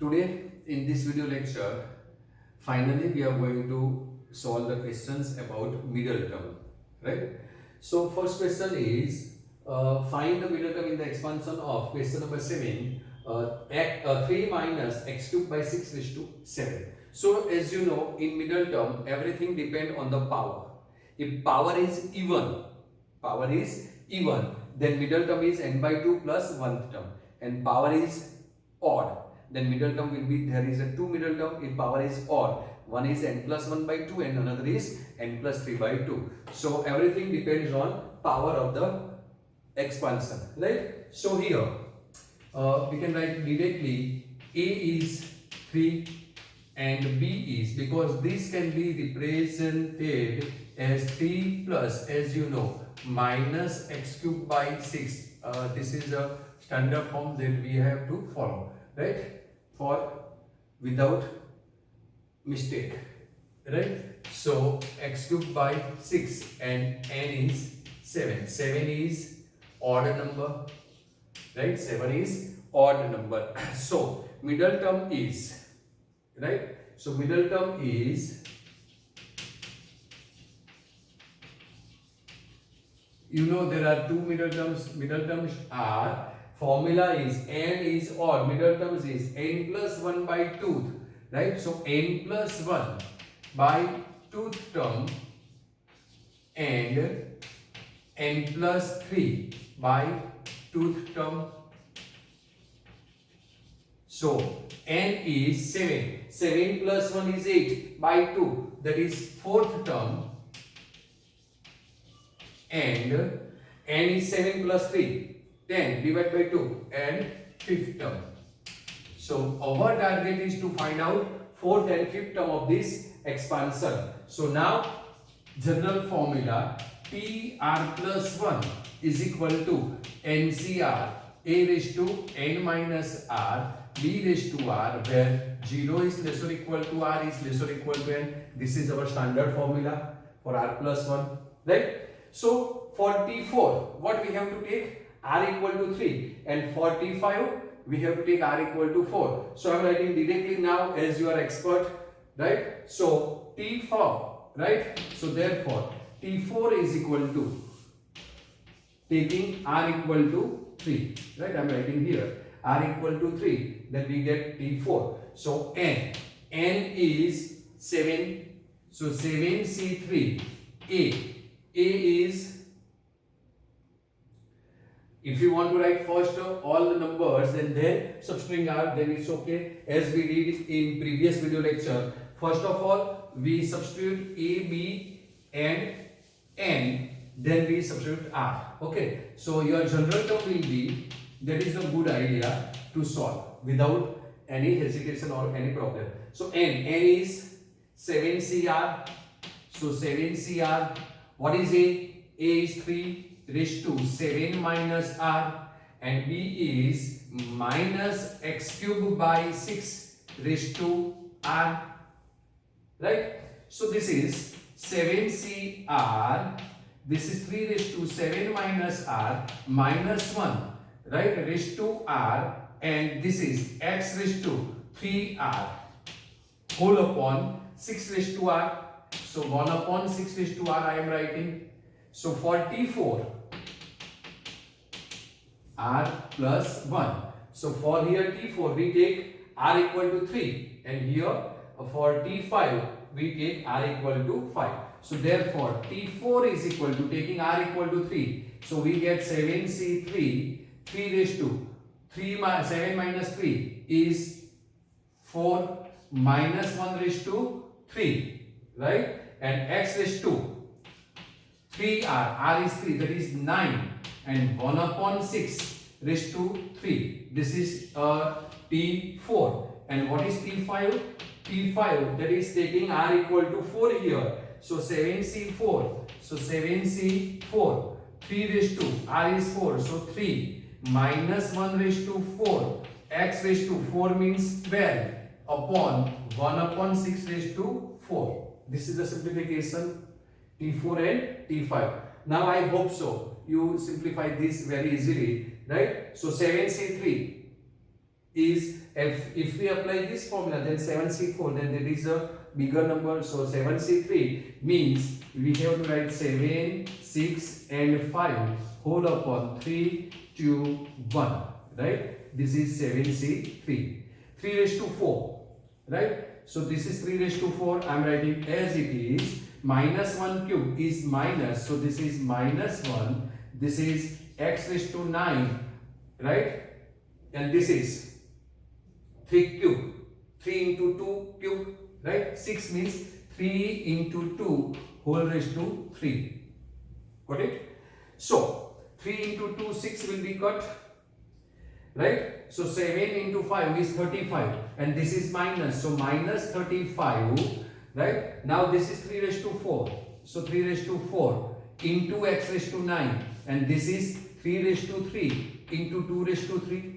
Today in this video lecture, finally we are going to solve the questions about middle term, right? So first question is find the middle term in the expansion of question number 7, 3 minus x cubed by 6 raised to 7. So as you know, in middle term everything depend on the power. If power is even, then middle term is n by 2 plus 1th term, and power is odd, then middle term will be, there is a 2 middle term. If power is odd, one is n plus 1 by 2 and another is n plus 3 by 2. So everything depends on power of the expansion, right? So here we can write directly a is 3 and b is, because this can be represented as 3 plus, as you know, minus x cubed by 6. This is a standard form that we have to follow, right? For without mistake, right? So x cubed by 6 and n is 7. 7 is odd number, right? 7 is odd number. So middle term is, right? So middle term is, you know, there are two middle terms. Middle terms are, formula is n is odd, middle terms is n plus 1 by 2th, right? So n plus 1 by 2th term and n plus 3 by 2th term. So n is 7. 7 plus 1 is 8 by 2, that is 4th term, and n is 7 plus 3, 10 divided by 2, and 5th term. So our target is to find out 4th and 5th term of this expansion. So now general formula PR plus 1 is equal to NCR a raised to n minus r b raised to r, where 0 is less or equal to r is less or equal to n. This is our standard formula for r plus 1, right? So 44, what we have to take? R equal to 3, and 45 we have to take r equal to 4. So I am writing directly now as you are expert, right? So T4, right? So therefore T4 is equal to, taking r equal to 3, right? I am writing here r equal to 3, then we get T4. So n is 7, so 7C3 a is, if you want to write first all the numbers and then substring r, then it's okay, as we did in previous video lecture. First of all we substitute a, b and n, then we substitute r. Okay, so your general term will be, that is a good idea to solve without any hesitation or any problem. So n is 7cr, so 7cr. What is a? A is 3 raised to 7 minus r, and b is minus x cubed by 6 raised to r, right? So this is 7cr, this is 3 raised to 7 minus r minus 1, right, raised to r, and this is x raised to 3r whole upon 6 raised to r. So 1 upon 6 raised to r I am writing. So 44 r plus 1. So for here T4 we take r equal to 3, and here for T5 we take r equal to 5. So therefore T4 is equal to, taking r equal to 3, so we get 7C3, 3 raised to 7 minus 3 is 4 minus 1 raised to 3, right? And x raised to 3r, r is 3, that is 9, and 1 upon 6 raised to 3. This is T4. And what is T5? T5, that is taking r equal to 4 here. So 7C4. So 7C4. 3 raised to, r is 4, so 3 minus 1 raised to 4. X raised to 4 means 12 upon 1 upon 6 raised to 4. This is the simplification, T4 and T5. Now I hope so you simplify this very easily, right? So 7C3 is, if we apply this formula, then 7C4, then there is a bigger number. So 7C3 means we have to write 7, 6 and 5 whole upon 3, 2, 1, right? This is 7C3. 3 raised to 4, right? So this is 3 raised to 4. I am writing as it is. Minus 1 cube is minus. So this is minus 1. This is x raised to 9, right? And this is 3 cube. 3 into 2 cube, right? 6 means 3 into 2 whole raised to 3. Got it? So 3 into 2, 6 will be cut, right? So 7 into 5 is 35 and this is minus. So minus 35, right? Now this is 3 raised to 4. So 3 raised to 4 into x raised to 9 and this is 3 raised to 3 into 2 raised to 3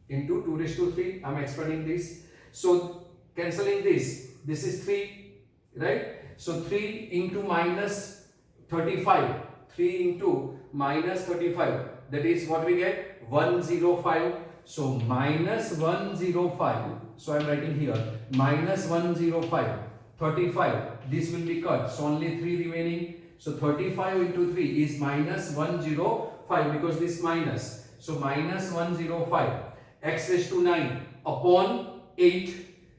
into 2 raised to 3. I am expanding this. So cancelling this. This is 3, right? So 3 into minus 35. 3 into minus 35. That is what we get? 105. So minus 105. So I am writing here minus 105. 35. This will be cut. So only 3 remaining. So 35 into 3 is minus 105 because this minus. So minus 105. X raised to 9 upon 8.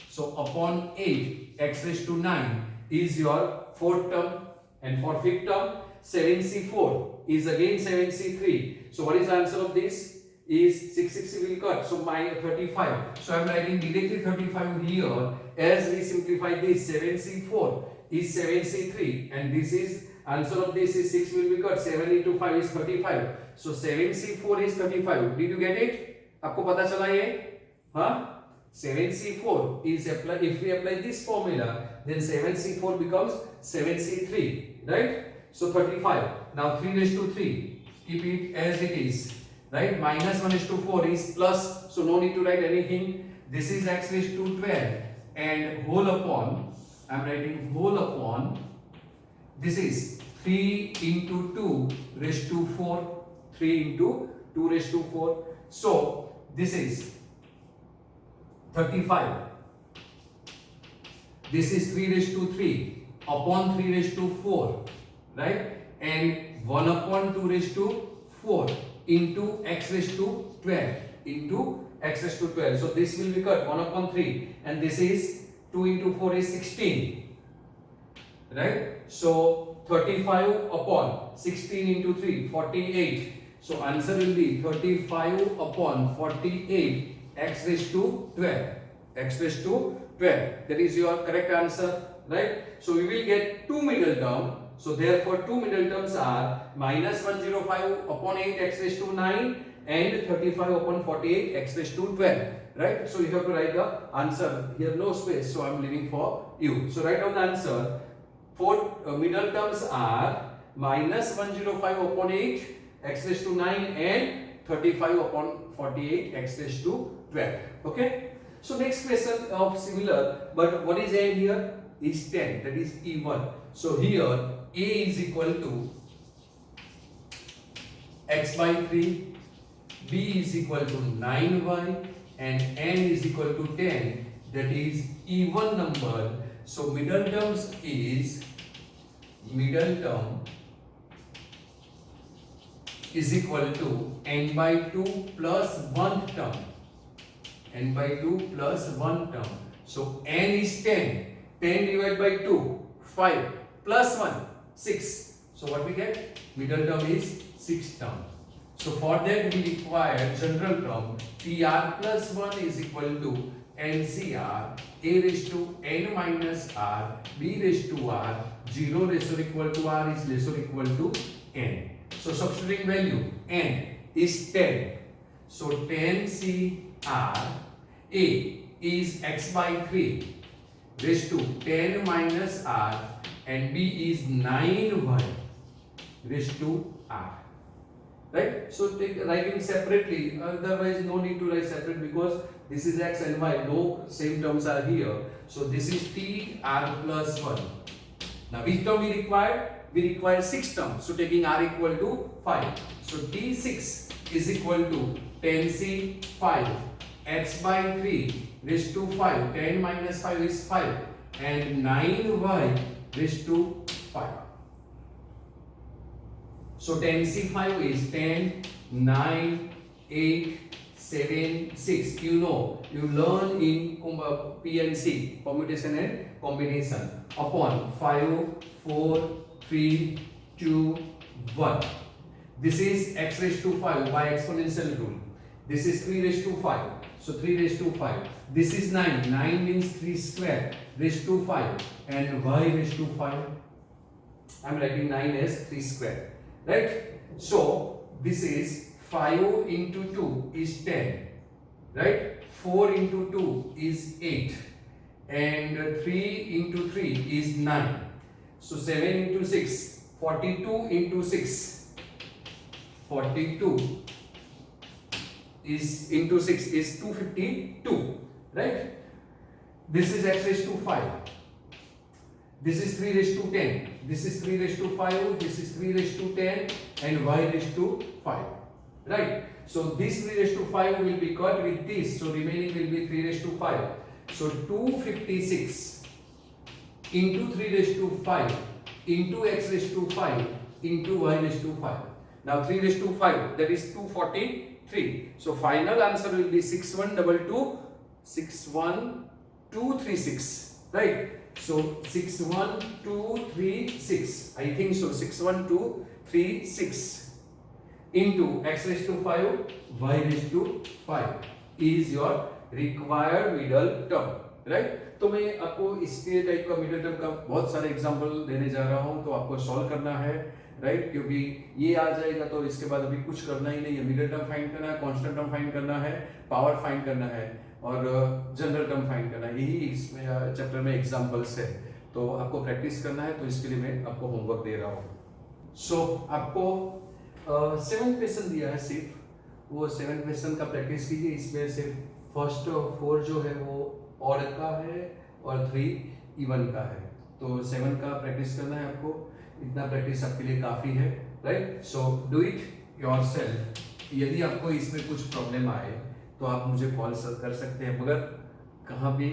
So upon 8 x raised to 9 is your fourth term. And for fifth term, 7C4 is again 7C3. So what is the answer of this? Is 660 will cut. So my 35. So I am writing directly 35 here. As we simplify this, 7C4 is 7C3 and this is answer of this is 6 will be cut. 7 into 5 is 35. So 7C4 is 35. Did you get it? आपको पता चला ये? हाँ? 7C4 is apply. If we apply this formula, then 7C4 becomes 7C3, right? So 35. Now 3 raised to 3. Keep it as it is, right? Minus 1 raised to 4 is plus. So no need to write anything. This is x raised to 12 and whole upon. I am writing whole upon. This is 3 into 2 raised to 4. 3 into 2 raised to 4. So this is 35. This is 3 raised to 3 upon 3 raised to 4, right? And 1 upon 2 raised to 4 into x raised to 12 into x raised to 12. So this will be cut 1 upon 3 and this is 2 into 4 is 16, right? So 35 upon 16 into 3, 48. So answer will be 35 upon 48 x raised to 12. X raised to 12. That is your correct answer, right? So we will get two middle terms. So therefore two middle terms are minus 105 upon 8 x raised to 9 and 35 upon 48 x raised to 12. Right? So you have to write the answer. Here no space. So I am leaving for you. So write down the answer. Four middle terms are minus 105 upon 8 x raised to 9 and 35 upon 48 x raised to 12. Okay. So next question of similar, but what is n here? Is 10. That is E1. So here A is equal to x by 3, B is equal to 9y and n is equal to 10. That is even number. So middle terms is equal to n by 2 plus 1 term. N by 2 plus 1 term. So n is 10. 10 divided by 2, 5 plus 1, 6. So what we get? Middle term is 6 term. So for that we require general term TR plus 1 is equal to NCR A raised to n minus R B raised to R 0 raised to equal to R is less or equal to n. So substituting value n is 10. So 10 CR A is x by 3 raised to 10 minus R and B is 9y raised to R. Right? So take writing separately, otherwise no need to write separate because this is x and y, no same terms are here. So this is TR plus 1. Now which term we require? We require 6 terms. So taking R equal to 5. So T6 is equal to 10C 5 x by 3 raised to 5. 10 minus 5 is 5. And 9y raised to 5. So 10c5 is 10, 9, 8, 7, 6. You know, you learn in PNC, permutation and combination, upon 5, 4, 3, 2, 1. This is x raised to 5 by exponential rule. This is 3 raised to 5. So 3 raised to 5. This is 9. 9 means 3 square raised to 5. And y raised to 5. I am writing 9 as 3 square. Right? So this is 5 into 2 is 10. Right? 4 into 2 is 8. And 3 into 3 is 9. So 7 into 6. 42 into 6. 42 is into 6 is 252. Right? This is x raised to 5. This is 3 raised to 10. This is 3 raised to 5. This is 3 raised to 10. And y raised to 5. Right? So this 3 raised to 5 will be cut with this. So remaining will be 3 raised to 5. So 256 into 3 raised to 5 into x raised to 5 into y raised to 5. Now 3 raised to 5, that is 243. So final answer will be 6122 61236. Right? So 61236. I think so. 61236 into x raised to 5 y raised to 5 is your required middle term. Right? तो मैं आपको इसके type का middle term का बहुत सारे example देने जा रहा हूं, तो आपको सॉल्व करना है. राइट? क्योंकि ये आ जाएगा तो इसके बाद अभी कुछ करना ही नहीं है. मिडिल टर्म फाइंड करना है, कांस्टेंट टर्म फाइंड करना है, पावर फाइंड करना है और जनरल टर्म फाइंड करना है. यही इस चैप्टर में एग्जांपल्स है. तो आपको प्रैक्टिस करना है, तो इसके लिए मैं आपको होमवर्क दे रहा हूँ. सो आपको 7 क्वेश्चन दिया है सिर्फ. वो 7 क्वेश्चन का प्रैक्टिस कीजिए. इसमें सिर्फ फर्स्ट 4 जो है वो ऑड का है और 3 इवन का है. तो 7 का प्रैक्टिस करना है आपको. इतना प्रैक्टिस आपके लिए काफ़ी है. Right? So do it yourself. यदि आपको इसमें कुछ प्रॉब्लम आए तो आप मुझे कॉल कर सकते हैं, मगर कहाँ भी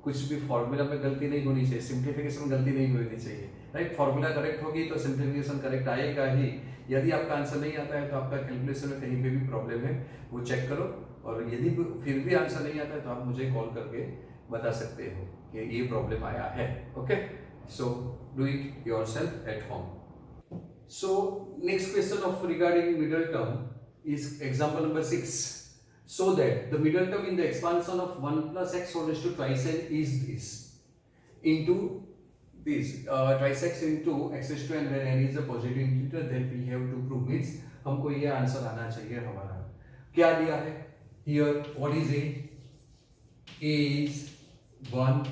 कुछ भी फॉर्मूला में गलती नहीं होनी चाहिए, सिंप्लीफिकेशन में गलती नहीं होनी चाहिए. राइट? फॉर्मूला करेक्ट होगी तो सिंप्लीफिकेशन करेक्ट आएगा ही. यदि आपका आंसर नहीं आता है तो आपका कैलकुलेशन में कहीं पे भी प्रॉब्लम है, वो चेक करो. और यदि फिर भी आंसर नहीं आता है तो आप मुझे कॉल करके बता सकते हो कि ये प्रॉब्लम आया है. Okay? So do it yourself at home. So next question of regarding middle term is example number 6. So that the middle term in the expansion of 1 plus x whole raised to twice n is this into this twice x into x raised to n, where n is a positive integer, then we have to prove. means हमको ये answer आना चाहिए हमारा. क्या दिया है here? what is a? A is 1,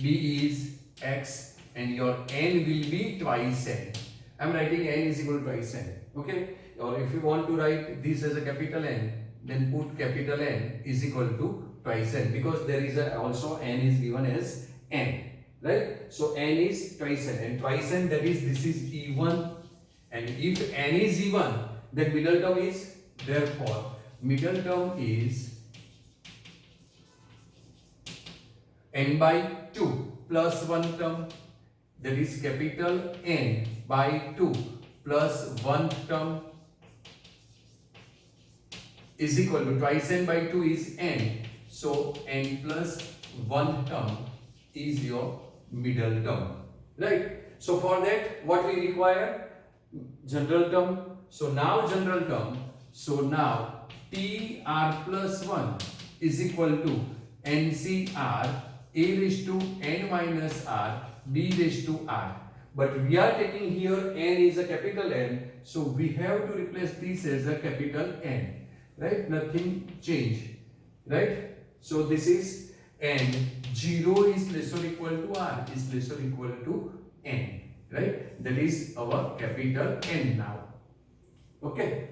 b is x, and your n will be twice n. I am writing n is equal to twice n. Okay? Or if you want to write this as a capital N, then put capital N is equal to twice n, because there is also n is given as n. Right? So n is twice n, and twice n, that is this is even, and if n is even, then middle term is, therefore middle term is n by 2 plus 1 term, that is capital N by 2 plus 1 term is equal to twice n by 2 is n. So n plus 1 term is your middle term. Right? So for that what we require? General term. So now general term. So now tr plus 1 is equal to ncr a raised to n minus r b raised to r. But we are taking here n is a capital N, so we have to replace this as a capital N. Right? Nothing change. Right? So this is n. 0 is less or equal to r, is less or equal to n. Right? That is our capital N now. Okay?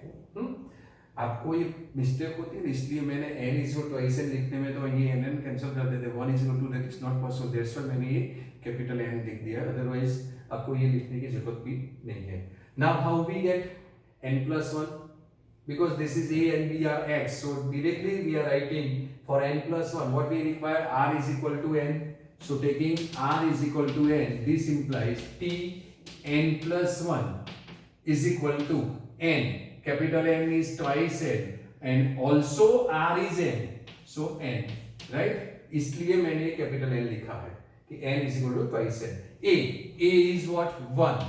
आपको ये mistake होती है, इसलिए मैंने n is equal to twice n लिखने में तो ये n कैंसिल कर देते. 1 is equal to that is not possible. That's why मैंने ये कैपिटल N लिख दिया. अदरवाइज आपको ये लिखने की जरूरत भी नहीं है. Now how we get n plus 1? because this is a and b are x, so directly we are writing for n plus 1 what we require, r is equal to n. So taking r is equal to n, this implies t n plus 1 is equal to n. Capital N is twice n and also r is n, so n, right? इसलिए मैंने capital N लिखा है कि n is equal to twice n. A is what, 1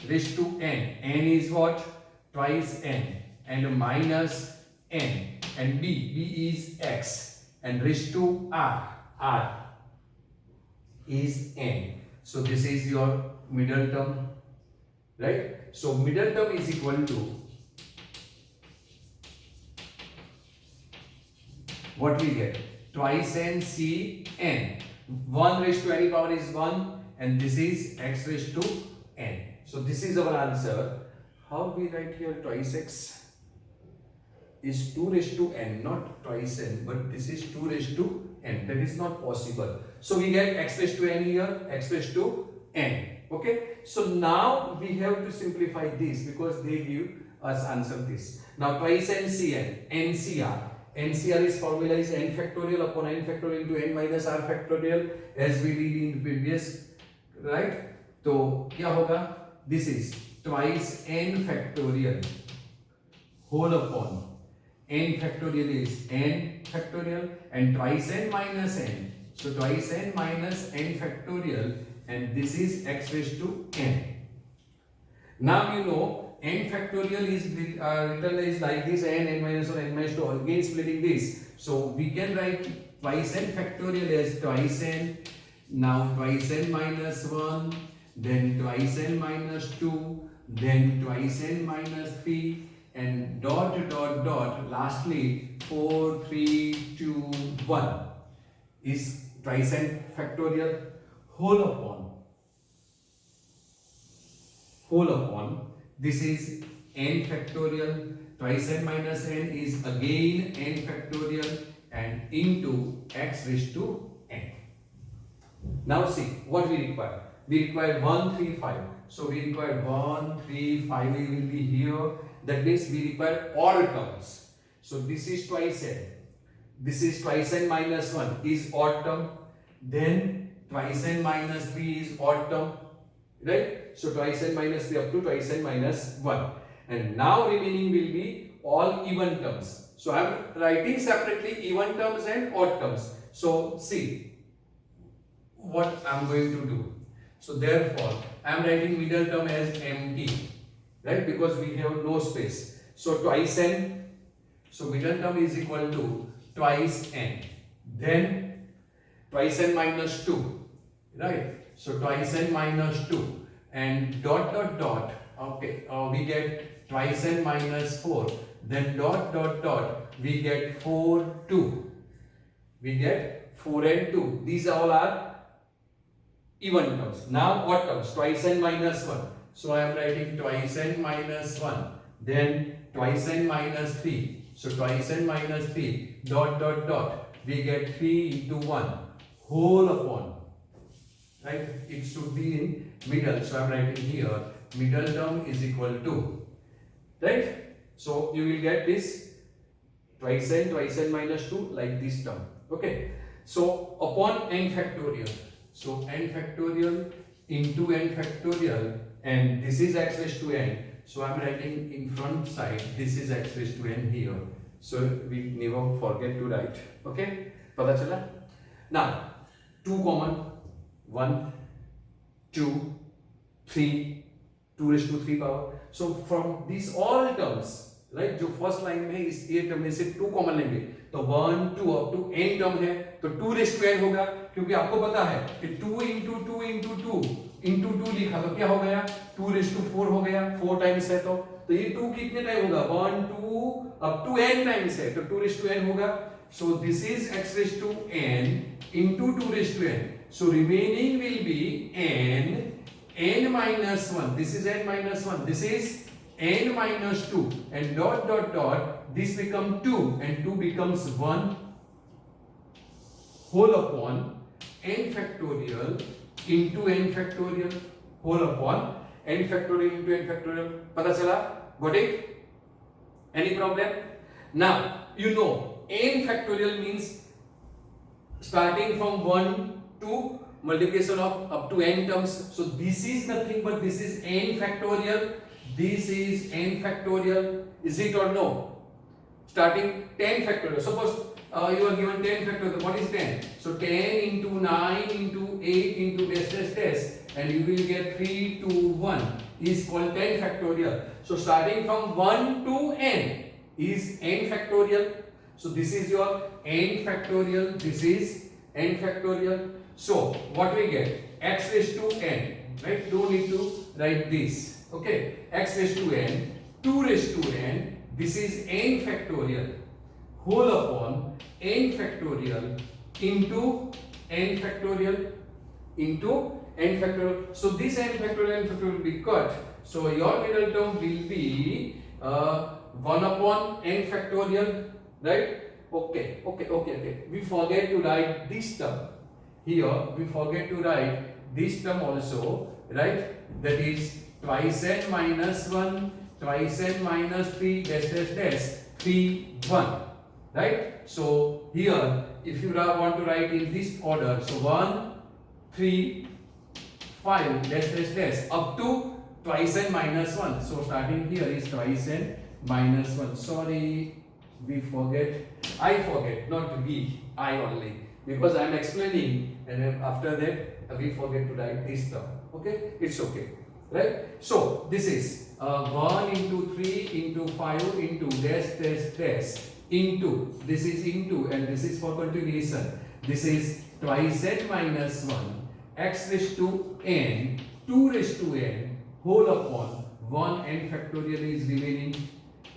raised to n, n is what, twice n and minus n, and b is x and raised to r is n. So this is your middle term, right? So middle term is equal to what we get, twice n c n, 1 raised to any power is 1 and this is x raised to n. So this is our answer. How we write here twice x is 2 raised to n, not twice n, but this is 2 raised to n. That is not possible. So we get x raised to n here, x raised to n. Okay. So now we have to simplify this because they give us answer this. Now twice n c n, NCR. NCR is formula is n factorial upon n factorial into n minus r factorial, as we read in previous, right? तो क्या होगा, this is twice n factorial whole upon n factorial is n factorial and twice n minus n, so twice n minus n factorial and this is x raised to n. Now you know n factorial is written is like this, n minus 1 n minus 2, again splitting this, so we can write twice n factorial as twice n, now twice n minus 1, then twice n minus 2, then twice n minus 3 and dot dot dot, lastly 4 3 2 1 is twice n factorial whole upon this is n factorial, twice n minus n is again n factorial and into x raised to n. Now see what we require. We require 1 3 5. So we require 1 3 5 will be here. That means we require odd terms. So this is twice n. This is twice n minus 1 is odd term. Then twice n minus 3 is odd term. Right? So twice n minus 3 up to twice n minus 1. And now remaining will be all even terms. So I am writing separately even terms and odd terms. So see what I am going to do. So therefore I am writing middle term as empty, right? Because we have no space. So twice n. So middle term is equal to twice n. Then twice n minus 2, right? So twice n minus 2 and dot dot dot, okay, we get twice n minus 4, then dot dot dot, we get 4 2, we get 4 and 2, these all are even terms. Now odd terms, twice n minus 1, so I am writing twice n minus 1, then twice n minus 3, so twice n minus 3 dot dot dot, we get 3 into 1 whole upon, right? It should be in middle, so I am writing here middle term is equal to, right? So you will get this twice n minus 2 like this term. Okay, so upon n factorial, so n factorial into n factorial, and this is x raised to n, so I am writing in front side this is x raised to n here, so we never forget to write. Okay, पता चला? Now 2 common, 1 2 3 2 raised to 3 power. So from these all terms, right, जो first line में है इस a term में से 2 common लेंगे तो 1 2 अप टू n टर्म है तो 2 रेज़ टू n होगा, क्योंकि आपको पता है कि 2 into 2 into 2 into 2 लिखा तो क्या हो गया 2 रेज़ टू 4 हो गया, 4 टाइम्स है तो ये 2 कितने टाइम होगा 1 2 अप टू n टाइम्स है तो 2 रेज़ टू n होगा. So this is x raised to n into 2 raised to n. So remaining will be n minus 1. This is n minus 1. This is n minus 2 and dot dot dot, this become 2 and 2 becomes 1 whole upon n factorial into n factorial whole upon n factorial into n factorial. पता चला? Got it? Any problem? Now, you know, n factorial means starting from 1 to multiplication of up to n terms. So this is nothing but this is n factorial. This is n factorial. Is it or no? Starting 10 factorial. Suppose you are given 10 factorial. What is 10? So 10 into 9 into 8 into dash dash dash, and you will get 3 to 1 is called 10 factorial. So starting from 1 to n is n factorial. So this is your n factorial. This is n factorial. So what we get? X raised to n. Right? Don't need to write this. Okay. X raised to n. 2 raised to n. This is n factorial whole upon n factorial into n factorial into n factorial. So this n factorial will be cut. So your middle term will be 1 upon n factorial, right? Okay. We forget to write this term. Here we forget to write this term also, right? That is twice n minus 1, twice n minus 3, dash dash dash, 3, 1. Right? So here, if you want to write in this order, so 1, 3, 5, dash dash dash, up to twice n minus 1. So starting here is twice n minus 1. Sorry, we forget. I forget, not we, I only. Because I am explaining, and then after that, we forget to write this term. Okay? It's okay. Right? So this is 1 into 3 into 5 into dash dash dash into, this is into, and this is for continuation. This is twice n minus 1, x raised to n, 2 raised to n, whole upon 1 n factorial is remaining.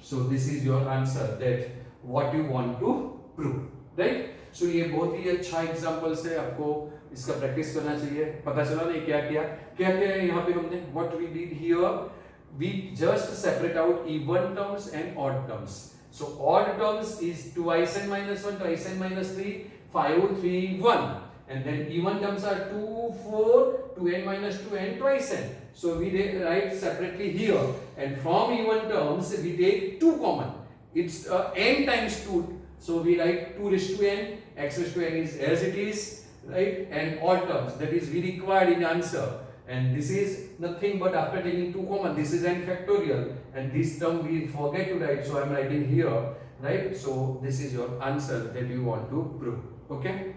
So this is your answer, that what you want to prove, right? So ये बहुत ही अच्छा example है, आपको इसका practice करना चाहिए. पता चला नहीं क्या किया है यहाँ पे हमने. What we did here, we just separate out even terms and odd terms. So odd terms is twice n minus 1, twice n minus 3, 5, 3, 1. And then even terms are 2, 4, 2n minus 2 twice n. So we write separately here. And from even terms, we take 2 common. It's n times 2. So we write 2 raised to n, x raised to n is as it is, right? And odd terms, that is we required in answer. And this is nothing but after taking 2 common, this is n factorial, and this term we forget to write, so I am writing here, right? So this is your answer that you want to prove. Okay.